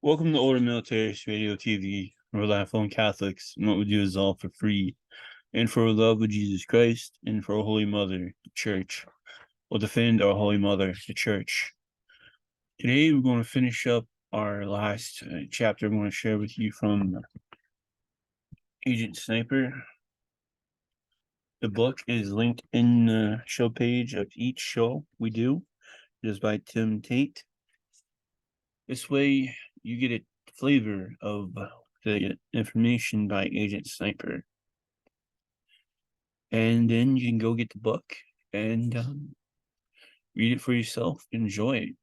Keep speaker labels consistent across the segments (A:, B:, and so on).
A: Welcome to Order Military Radio TV. We're lifelong Catholics, and what we do is all for free. And for our love of Jesus Christ, and for our Holy Mother, the Church. We'll defend our Holy Mother, the Church. Today we're going to finish up our last chapter I'm going to share with you from Agent Sniper. The book is linked in the show page of each show we do. It is by Tim Tate. This way you get a flavor of the information by Agent Sniper. And then you can go get the book and read it for yourself. Enjoy it.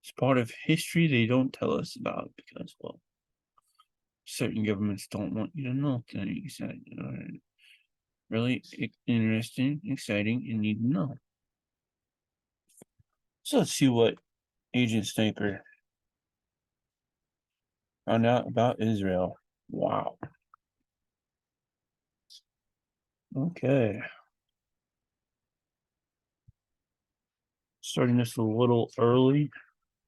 A: It's part of history they don't tell us about because, well, certain governments don't want you to know things that are really interesting, exciting, and need to know. So let's see what Agent Sniper found out about Israel. Wow. Okay. Starting this a little early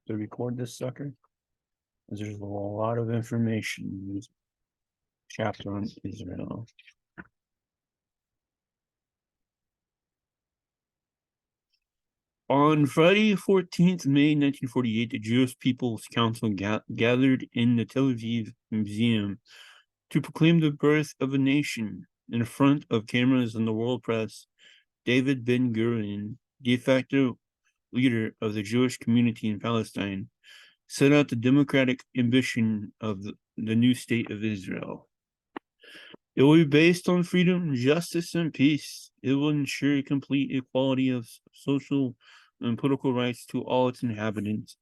A: to record this sucker, because there's a lot of information in this chapter on Israel. On Friday, 14th May 1948, the Jewish People's Council gathered in the Tel Aviv Museum to proclaim the birth of a nation. In front of cameras and the world press, David Ben-Gurion, de facto leader of the Jewish community in Palestine, set out the democratic ambition of the new state of Israel. It will be based on freedom, justice, and peace. It will ensure complete equality of social and political rights to all its inhabitants,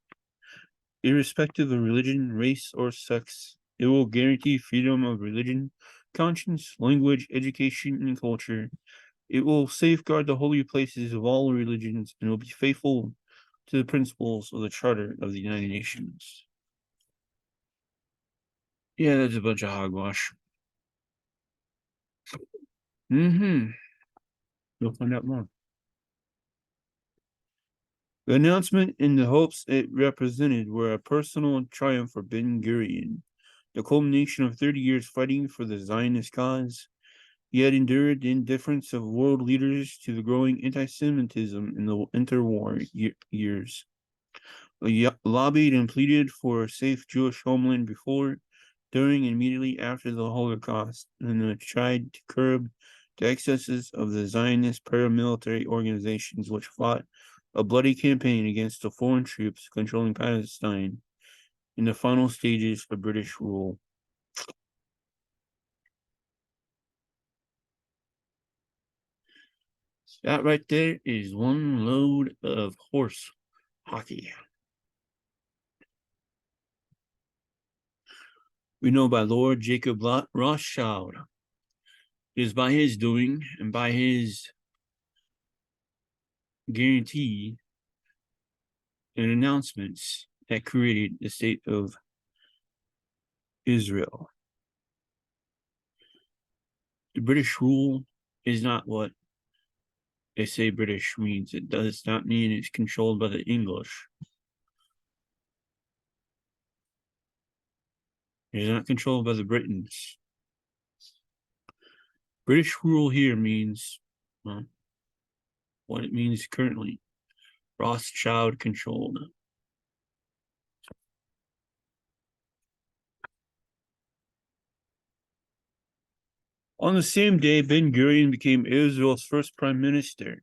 A: irrespective of religion, race, or sex. It will guarantee freedom of religion, conscience, language, education, and culture. It will safeguard the holy places of all religions and will be faithful to the principles of the Charter of the United Nations. Yeah, that's a bunch of hogwash. You'll find out more. The announcement and the hopes it represented were a personal triumph for Ben-Gurion, the culmination of 30 years fighting for the Zionist cause. He had endured the indifference of world leaders to the growing anti-Semitism in the interwar years. He lobbied and pleaded for a safe Jewish homeland before, during, and immediately after the Holocaust, and tried to curb the excesses of the Zionist paramilitary organizations which fought a bloody campaign against the foreign troops controlling Palestine in the final stages of British rule. That right there is one load of horse hockey. We know by Lord Jacob Rothschild. It is by his doing and by his guarantee and announcements that created the state of Israel. The British rule is not what they say British means. It does not mean it's controlled by the English. It is not controlled by the Britons. British rule here means what it means currently. Rothschild controlled. On the same day, Ben-Gurion became Israel's first prime minister.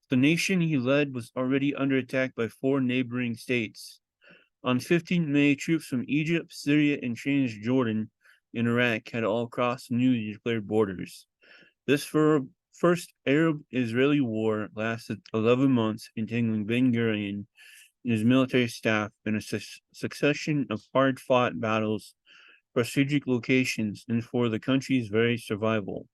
A: The nation he led was already under attack by 4 neighboring states. On 15 May, troops from Egypt, Syria, and Transjordan and Iraq had all crossed the newly declared borders. This first Arab-Israeli war lasted 11 months, entangling Ben-Gurion and his military staff in a succession of hard-fought battles for strategic locations and for the country's very survival.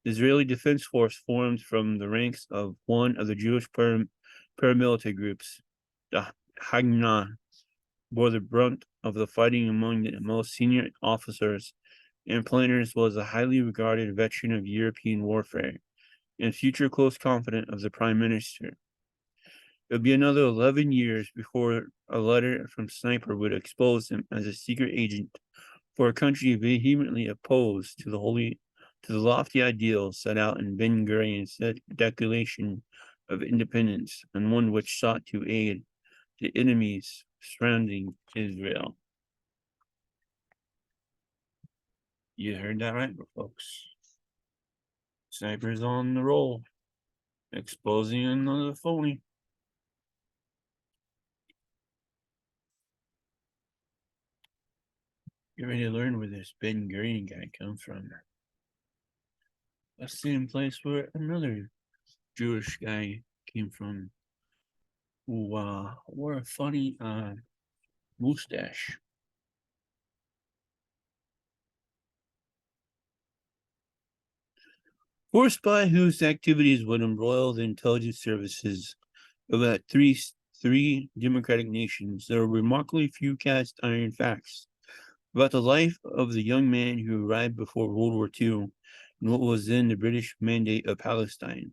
A: The Israeli Defense Force formed from the ranks of one of the Jewish paramilitary groups, the Haganah, bore the brunt of the fighting. Among the most senior officers and planners was a highly regarded veteran of European warfare and future close confidant of the prime minister. It would be another 11 years before a letter from Sniper would expose him as a secret agent for a country vehemently opposed to the lofty ideals set out in Ben Gurion's Declaration of Independence, and one which sought to aid the enemies surrounding Israel. You heard that right, folks. Sniper's on the roll, exposing another phony. Get ready to learn where this Ben Gurion guy comes from. That's the same place where another Jewish guy came from who wore a funny mustache. For a spy whose activities would embroil the intelligence services of about three democratic nations, there are remarkably few cast iron facts about the life of the young man who arrived before World War II in what was then the British Mandate of Palestine.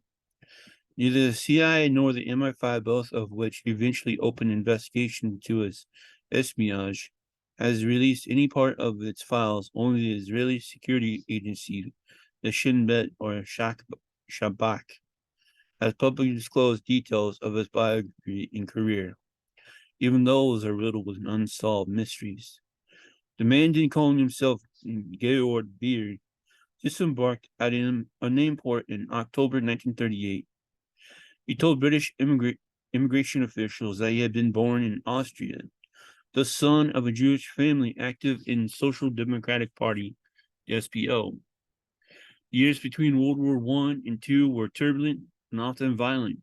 A: Neither the CIA nor the MI5, both of which eventually opened investigation into his espionage, has released any part of its files. Only the Israeli security agency, the Shin Bet or Shabak, has publicly disclosed details of his biography and career. Even those are riddled with unsolved mysteries. The man didn't call himself Georg Beer, disembarked at a named port in October 1938. He told British immigration officials that he had been born in Austria, the son of a Jewish family active in Social Democratic Party, the SPO. The years between World War I and II were turbulent and often violent.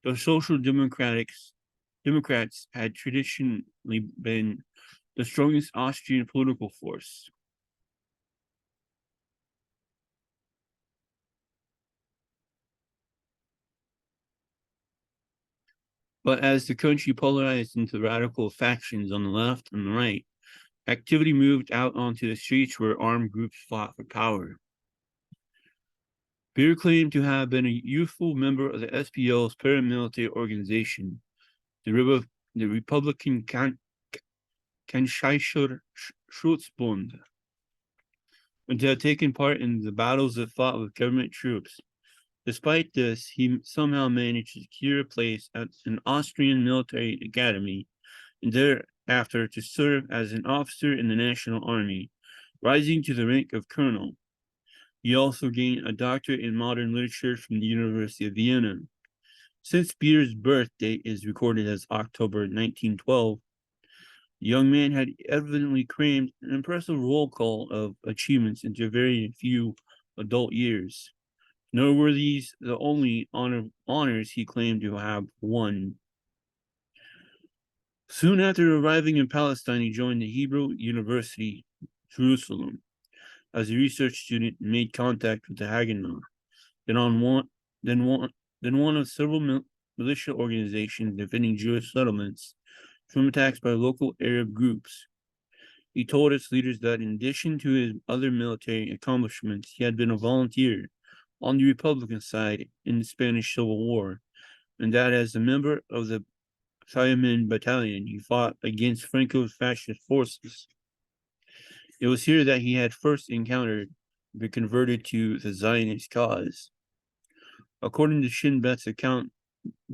A: The Social Democrats had traditionally been the strongest Austrian political force. But as the country polarized into radical factions on the left and the right, activity moved out onto the streets where armed groups fought for power. Beer claimed to have been a youthful member of the SPO's paramilitary organization, the Republican Kanschicher Schutzbund, and to have taken part in the battles that fought with government troops. Despite this, he somehow managed to secure a place at an Austrian military academy and thereafter to serve as an officer in the National Army, rising to the rank of colonel. He also gained a doctorate in modern literature from the University of Vienna. Since Beer's birth date is recorded as October 1912, the young man had evidently crammed an impressive roll call of achievements into very few adult years. Nor were these the only honors he claimed to have won. Soon after arriving in Palestine, he joined the Hebrew University, Jerusalem, as a research student and made contact with the Haganah, then one of several militia organizations defending Jewish settlements from attacks by local Arab groups. He told its leaders that in addition to his other military accomplishments, he had been a volunteer on the Republican side in the Spanish Civil War, and that as a member of the Fireman Battalion, he fought against Franco's fascist forces. It was here that he had first encountered been converted to the Zionist cause. According to Shin Bet's account,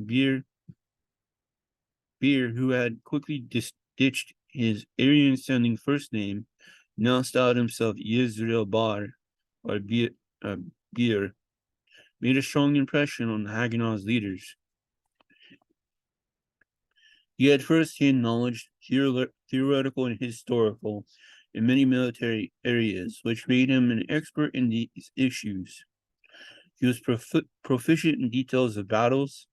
A: Beer, who had quickly ditched his Aryan-sounding first name, now styled himself Yisrael Bar, or Beer, made a strong impression on the Haganah's leaders. He had first-hand knowledge, theoretical and historical, in many military areas, which made him an expert in these issues. He was proficient in details of battles,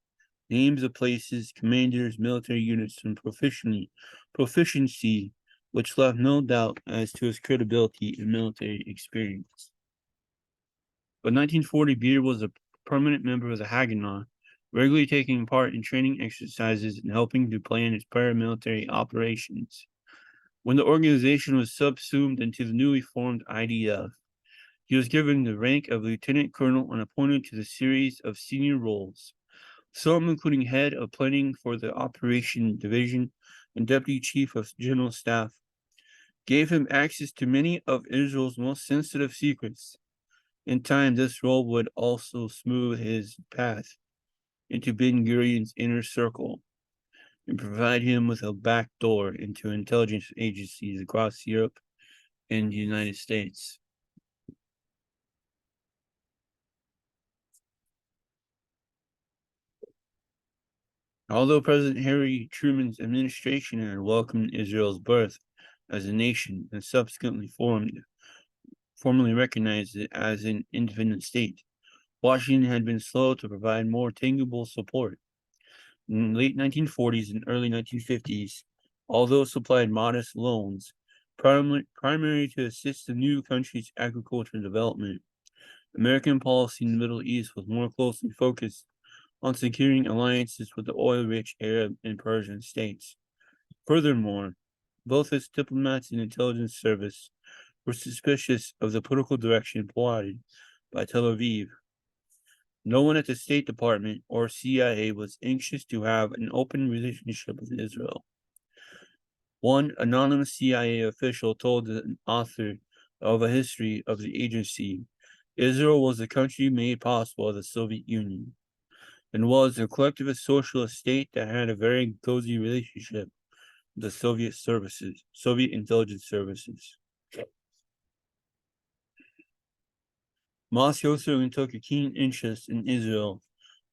A: names of places, commanders, military units, and proficiency, which left no doubt as to his credibility and military experience. By 1940, Beer was a permanent member of the Haganah, regularly taking part in training exercises and helping to plan its paramilitary operations. When the organization was subsumed into the newly formed IDF, he was given the rank of lieutenant colonel and appointed to the series of senior roles, some, including head of planning for the Operation Division and deputy chief of general staff, gave him access to many of Israel's most sensitive secrets. In time, this role would also smooth his path into Ben Gurion's inner circle and provide him with a back door into intelligence agencies across Europe and the United States. Although President Harry Truman's administration had welcomed Israel's birth as a nation and subsequently formally recognized it as an independent state, Washington had been slow to provide more tangible support. In the late 1940s and early 1950s, although supplied modest loans, primary to assist the new country's agricultural development, American policy in the Middle East was more closely focused on securing alliances with the oil-rich Arab and Persian states. Furthermore, both its diplomats and intelligence service were suspicious of the political direction plotted by Tel Aviv. No one at the State Department or CIA was anxious to have an open relationship with Israel. One anonymous CIA official told the author of A History of the Agency, Israel was the country made possible by the Soviet Union and was a collectivist socialist state that had a very cozy relationship with the Soviet intelligence services. Moscow certainly took a keen interest in Israel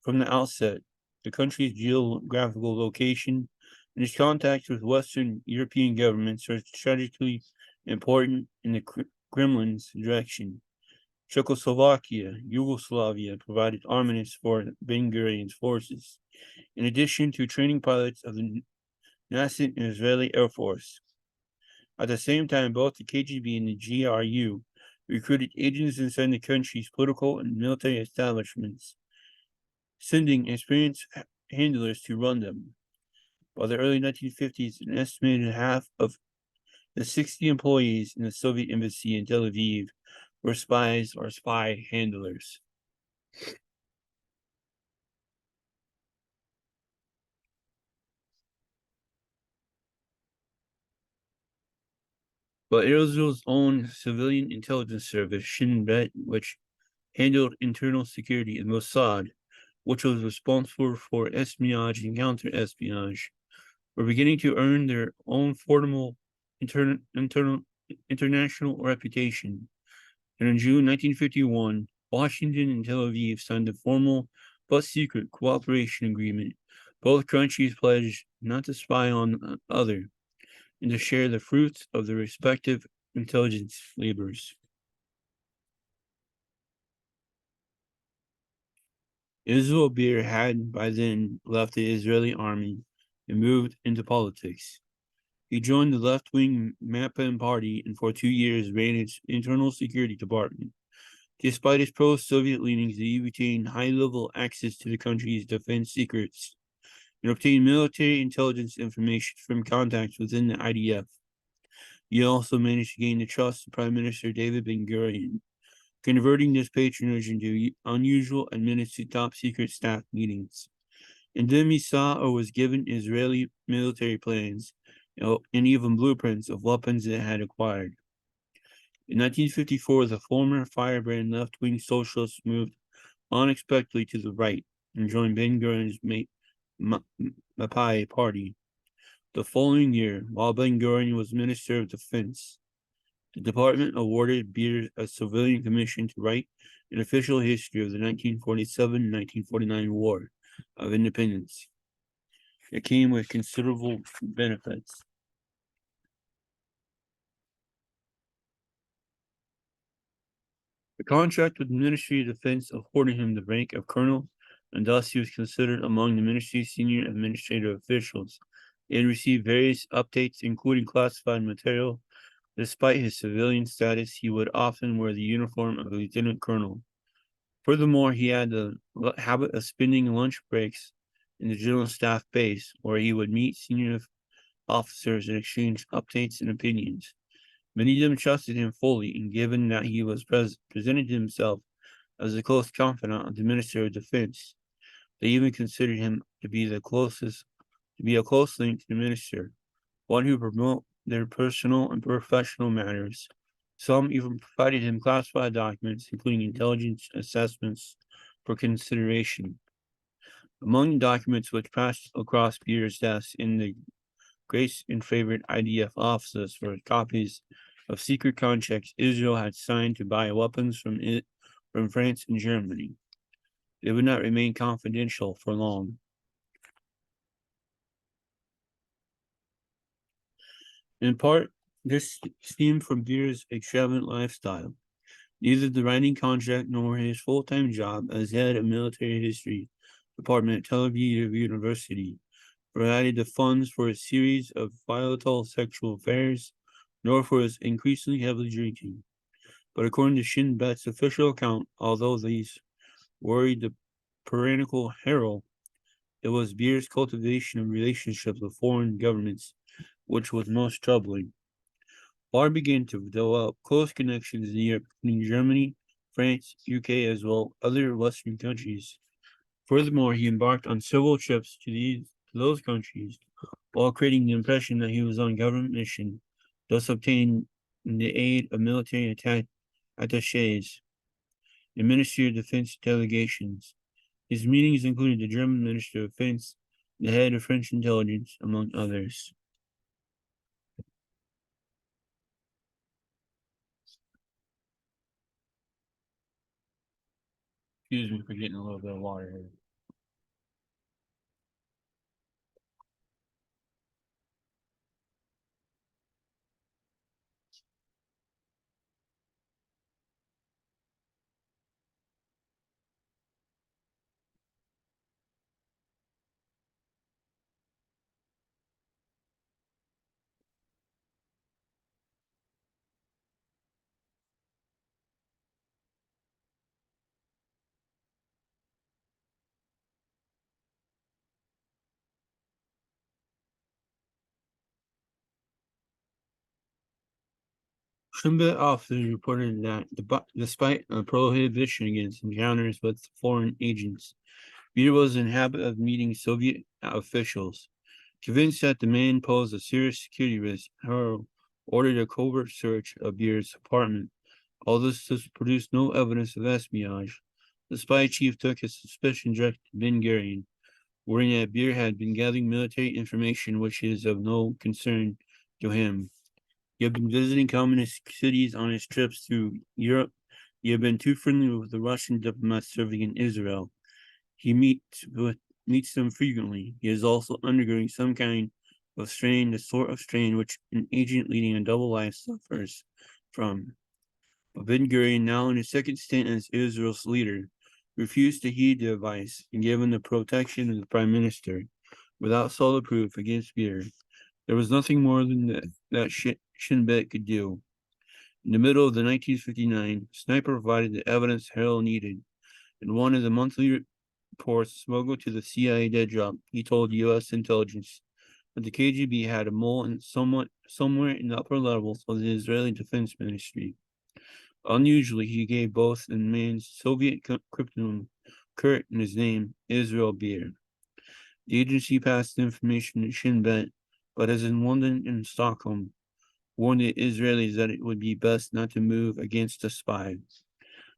A: from the outset. The country's geographical location and its contacts with Western European governments are strategically important in the Kremlin's direction. Czechoslovakia, Yugoslavia provided armaments for Ben Gurion's forces, in addition to training pilots of the nascent Israeli Air Force. At the same time, both the KGB and the GRU recruited agents inside the country's political and military establishments, sending experienced handlers to run them. By the early 1950s, an estimated half of the 60 employees in the Soviet embassy in Tel Aviv were spies or spy handlers. But Israel's own civilian intelligence service, Shin Bet, which handled internal security, and Mossad, which was responsible for espionage and counter-espionage, were beginning to earn their own formidable international reputation. And in June 1951, Washington and Tel Aviv signed a formal but secret cooperation agreement. Both countries pledged not to spy on the other and to share the fruits of their respective intelligence labors. Israel Beer had by then left the Israeli army and moved into politics. He joined the left-wing Mapan party and for 2 years ran its internal security department. Despite his pro-Soviet leanings, he retained high-level access to the country's defense secrets and obtained military intelligence information from contacts within the IDF. He also managed to gain the trust of Prime Minister David Ben-Gurion, converting this patronage into unusual admitted to top-secret staff meetings. And then he saw or was given Israeli military plans and even blueprints of weapons it had acquired. In 1954, the former firebrand left-wing socialists moved unexpectedly to the right and joined Ben-Gurion's Mapai party. The following year, while Ben-Gurion was Minister of Defense, the department awarded Beer a civilian commission to write an official history of the 1947-1949 War of Independence. It came with considerable benefits. The contract with the Ministry of Defense afforded him the rank of colonel, and thus he was considered among the ministry's senior administrative officials. He had received various updates, including classified material. Despite his civilian status, he would often wear the uniform of a lieutenant colonel. Furthermore, he had the habit of spending lunch breaks in the general staff base, where he would meet senior officers and exchange updates and opinions. Many of them trusted him fully, and given that he was presented himself as a close confidant of the Minister of Defense, They even considered him to be a close link to the minister, one who promote their personal and professional matters. Some even provided him classified documents, including intelligence assessments, for consideration. Among the documents which passed across Beer's desk in the Grace and favored IDF officers were copies of secret contracts Israel had signed to buy weapons from France and Germany. They would not remain confidential for long. In part, this stemmed from Beer's extravagant lifestyle. Neither the writing contract nor his full-time job as head of military history department at Tel Aviv University provided the funds for a series of volatile sexual affairs, nor for his increasingly heavily drinking. But according to Shin Bet's official account, although these worried the perennial Herald, it was Beer's cultivation of relationships with foreign governments which was most troubling. Barr began to develop close connections in Europe, including Germany, France, UK, as well as other Western countries. Furthermore, he embarked on several trips to those countries while creating the impression that he was on government mission, thus obtaining the aid of military attaches and Ministry of Defense delegations. His meetings included the German Minister of Defense, the head of French intelligence, among others. Excuse me for getting a little bit of water here. Schindler officers reported that despite a prohibition against encounters with foreign agents, Beer was in the habit of meeting Soviet officials. Convinced that the man posed a serious security risk, Harrow ordered a covert search of Beer's apartment. Although this produced no evidence of espionage, the spy chief took his suspicion directed to Ben Gurion, worrying that Beer had been gathering military information which is of no concern to him. He had been visiting communist cities on his trips through Europe. He had been too friendly with the Russian diplomats serving in Israel. He meets them frequently. He is also undergoing some kind of strain, the sort of strain which an agent leading a double life suffers from. But Ben Gurion, now in his second stint as Israel's leader, refused to heed the advice and given the protection of the prime minister without solid proof against Beer. There was nothing more than that Shin Bet could do. In the middle of the 1959, Sniper provided the evidence Harrell needed. In one of the monthly reports smuggled to the CIA dead drop, he told U.S. intelligence that the KGB had a mole somewhere in the upper levels of the Israeli Defense Ministry. Unusually, he gave both the man's Soviet cryptonym, Kurt, and his name, Israel Beer. The agency passed the information to Shin Bet, but as in London and Stockholm, warned the Israelis that it would be best not to move against a spy.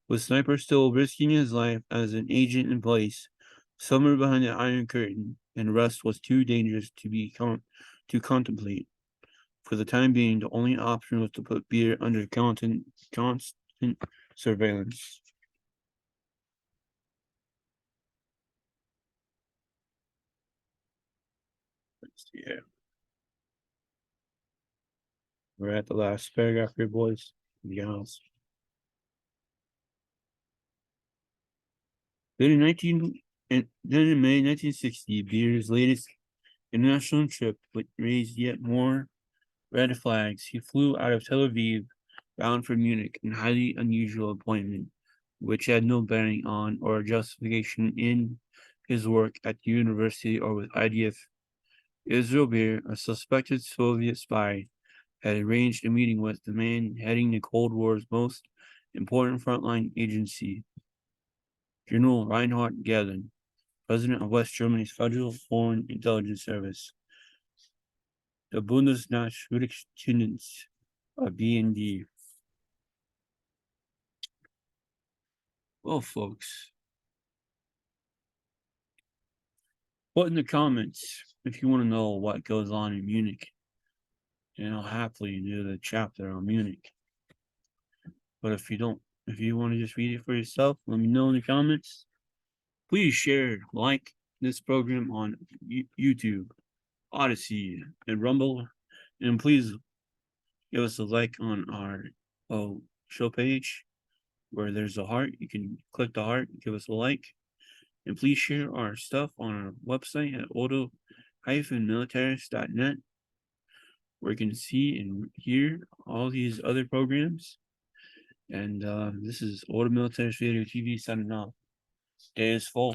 A: With Sniper still risking his life as an agent in place, somewhere behind the Iron Curtain, and rest was too dangerous to contemplate. For the time being, the only option was to put Beer under constant surveillance. Yeah, we're at the last paragraph here, boys. Be honest. Then in May 1960, Beer's latest international trip raised yet more red flags. He flew out of Tel Aviv, bound for Munich, an highly unusual appointment, which had no bearing on or justification in his work at the university or with IDF. Israel Beer, a suspected Soviet spy, had arranged a meeting with the man heading the Cold War's most important frontline agency, General Reinhard Gehlen. President of West Germany's Federal Foreign Intelligence Service, the Bundesnachrichtendienst, BND. Well, folks, put in the comments if you want to know what goes on in Munich, and I'll happily do the chapter on Munich. But if you don't, if you want to just read it for yourself, let me know in the comments. Please share, like this program on YouTube, Odyssey, and Rumble, and please give us a like on our show page where there's a heart. You can click the heart, give us a like, and please share our stuff on our website at auto-militaris.net, where you can see and hear all these other programs. And this is Auto Militaris Radio TV signing off. Day is full.